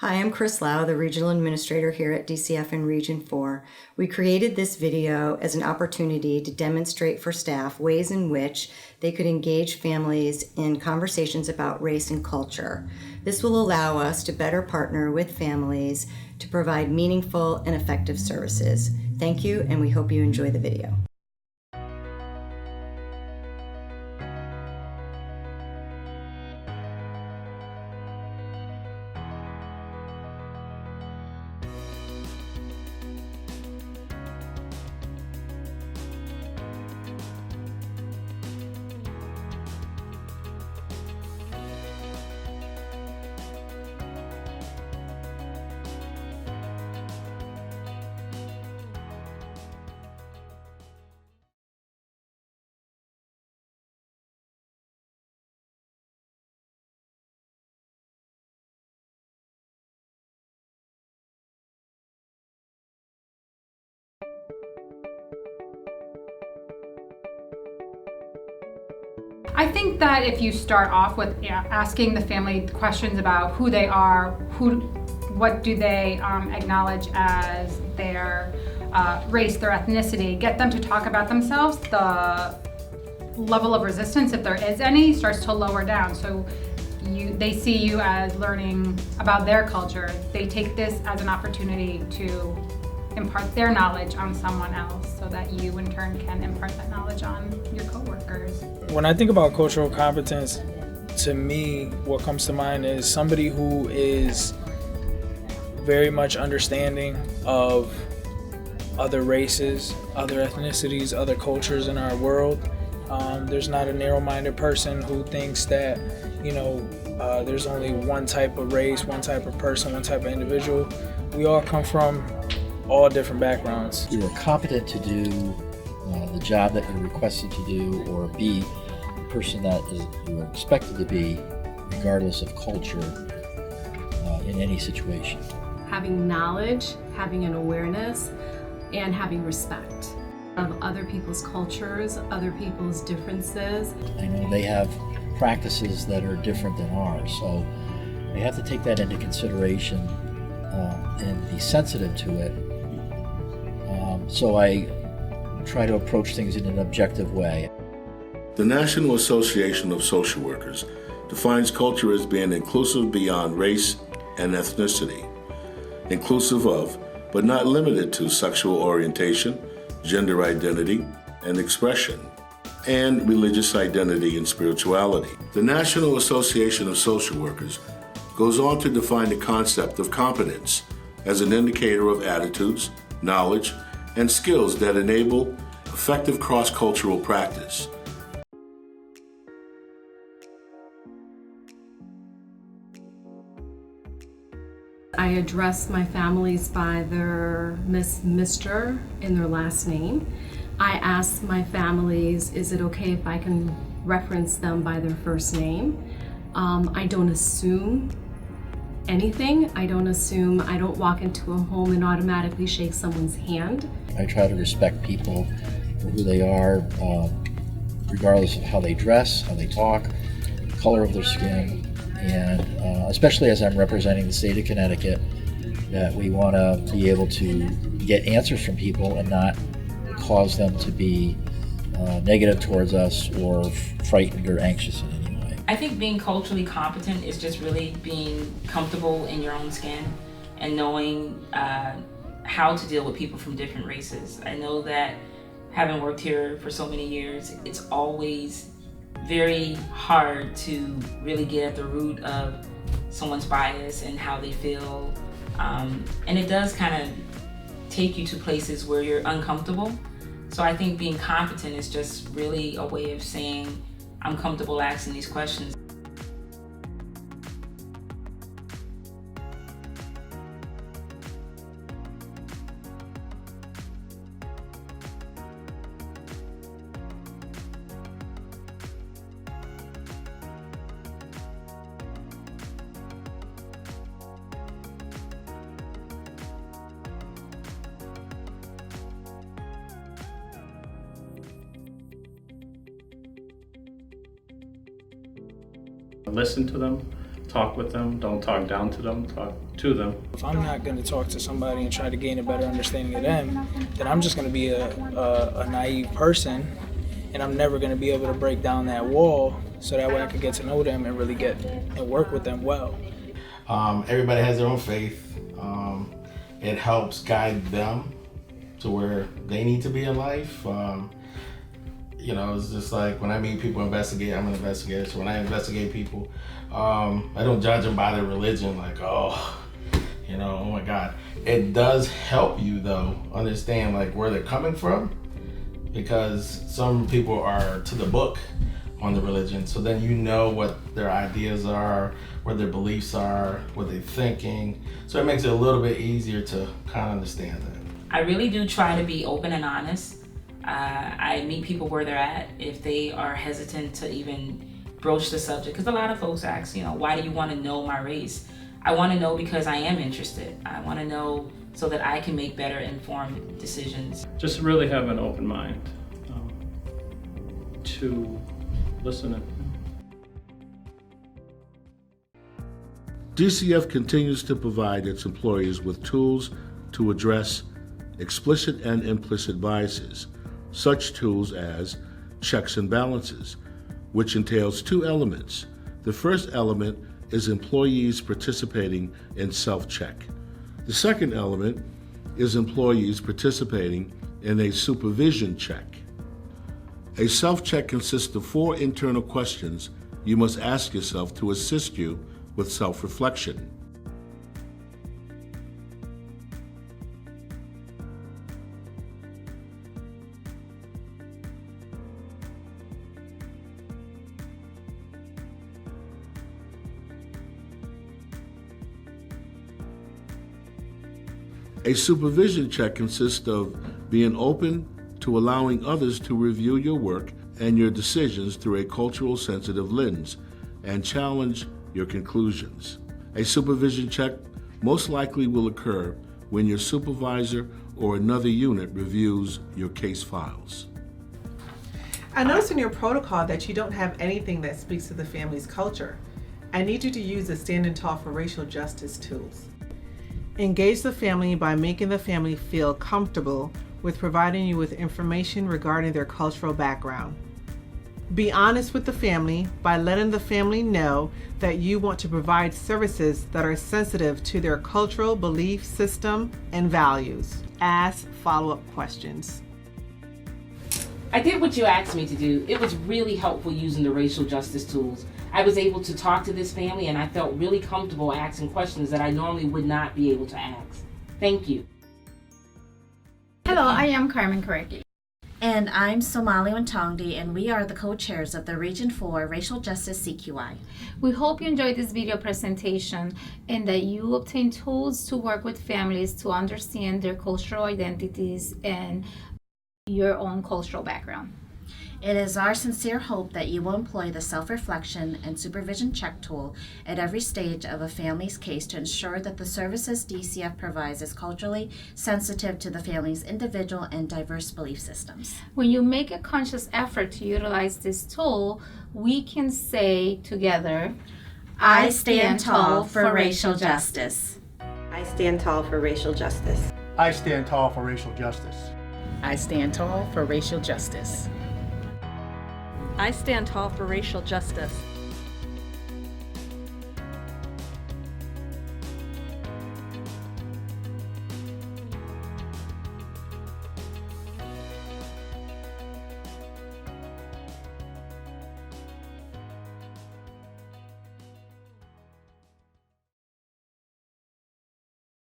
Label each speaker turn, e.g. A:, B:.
A: Hi, I'm Chris Lau, the Regional Administrator here at DCF in Region 4. We created this video as an opportunity to demonstrate for staff ways in which they could engage families in conversations about race and culture. This will allow us to better partner with families to provide meaningful and effective services. Thank you, and we hope you enjoy the video.
B: I think that if you start off with asking the family questions about who they are, what do they acknowledge as their race, their ethnicity, get them to talk about themselves, the level of resistance, if there is any, starts to lower down. So they see you as learning about their culture. They take this as an opportunity to impart their knowledge on someone else so that you in turn can impart that knowledge on your coworkers.
C: When I think about cultural competence, to me, what comes to mind is somebody who is very much understanding of other races, other ethnicities, other cultures in our world. There's not a narrow-minded person who thinks that, there's only one type of race, one type of person, one type of individual. We all come from all different backgrounds.
D: You are competent to do the job that you're requested to do, or be the person that you are expected to be, regardless of culture, in any situation.
E: Having knowledge, having an awareness, and having respect of other people's cultures, other people's differences.
D: I know they have practices that are different than ours, so they have to take that into consideration and be sensitive to it. So I try to approach things in an objective way.
F: The National Association of Social Workers defines culture as being inclusive beyond race and ethnicity, inclusive of, but not limited to, sexual orientation, gender identity and expression, and religious identity and spirituality. The National Association of Social Workers goes on to define the concept of competence as an indicator of attitudes, knowledge, and skills that enable effective cross-cultural practice.
E: I address my families by their Mr. in their last name. I ask my families, is it okay if I can reference them by their first name? I don't assume anything. I don't walk into a home and automatically shake someone's hand.
D: I try to respect people for who they are, regardless of how they dress, how they talk, the color of their skin, and especially as I'm representing the state of Connecticut, that we want to be able to get answers from people and not cause them to be negative towards us or frightened or anxious in any way.
G: I think being culturally competent is just really being comfortable in your own skin and knowing how to deal with people from different races. I know that having worked here for so many years, it's always very hard to really get at the root of someone's bias and how they feel. And it does kind of take you to places where you're uncomfortable. So I think being competent is just really a way of saying, I'm comfortable asking these questions.
H: Listen to them, talk with them. Don't talk down to them. Talk to them.
C: If I'm not going to talk to somebody and try to gain a better understanding of them, then I'm just going to be a naive person, and I'm never going to be able to break down that wall so that way I can get to know them and really get and work with them well.
I: Everybody has their own faith. It helps guide them to where they need to be in life. You know, it's just like when I meet people investigate, I'm an investigator. So when I investigate people, I don't judge them by their religion, like, oh, you know, oh my God. It does help you though, understand like where they're coming from, because some people are to the book on the religion. So then you know what their ideas are, what their beliefs are, what they're thinking. So it makes it a little bit easier to kind of understand that.
G: I really do try to be open and honest. I meet people where they're at if they are hesitant to even broach the subject, because a lot of folks ask, you know, why do you want to know my race? I want to know because I am interested. I want to know so that I can make better informed decisions.
H: Just really have an open mind to listen.
F: DCF continues to provide its employees with tools to address explicit and implicit biases, such tools as checks and balances, which entails two elements. The first element is employees participating in self-check. The second element is employees participating in a supervision check. A self-check consists of 4 internal questions you must ask yourself to assist you with self-reflection. A supervision check consists of being open to allowing others to review your work and your decisions through a cultural sensitive lens and challenge your conclusions. A supervision check most likely will occur when your supervisor or another unit reviews your case files.
J: I noticed in your protocol that you don't have anything that speaks to the family's culture. I need you to use the Standing Tall for Racial Justice tools. Engage the family by making the family feel comfortable with providing you with information regarding their cultural background. Be honest with the family by letting the family know that you want to provide services that are sensitive to their cultural belief system and values. Ask follow-up questions.
K: I did what you asked me to do. It was really helpful using the racial justice tools. I was able to talk to this family and I felt really comfortable asking questions that I normally would not be able to ask. Thank you.
L: Hello, I am Carmen Kareki.
M: And I'm Somali Wantongdi, and we are the co-chairs of the Region 4 Racial Justice CQI.
L: We hope you enjoyed this video presentation and that you obtain tools to work with families to understand their cultural identities and your own cultural background.
M: It is our sincere hope that you will employ the self-reflection and supervision check tool at every stage of a family's case to ensure that the services DCF provides is culturally sensitive to the family's individual and diverse belief systems.
L: When you make a conscious effort to utilize this tool, we can say together,
M: I stand tall for racial justice.
N: I stand tall for racial justice.
O: I stand tall for racial justice.
P: I stand tall for racial justice.
Q: I stand tall for racial justice.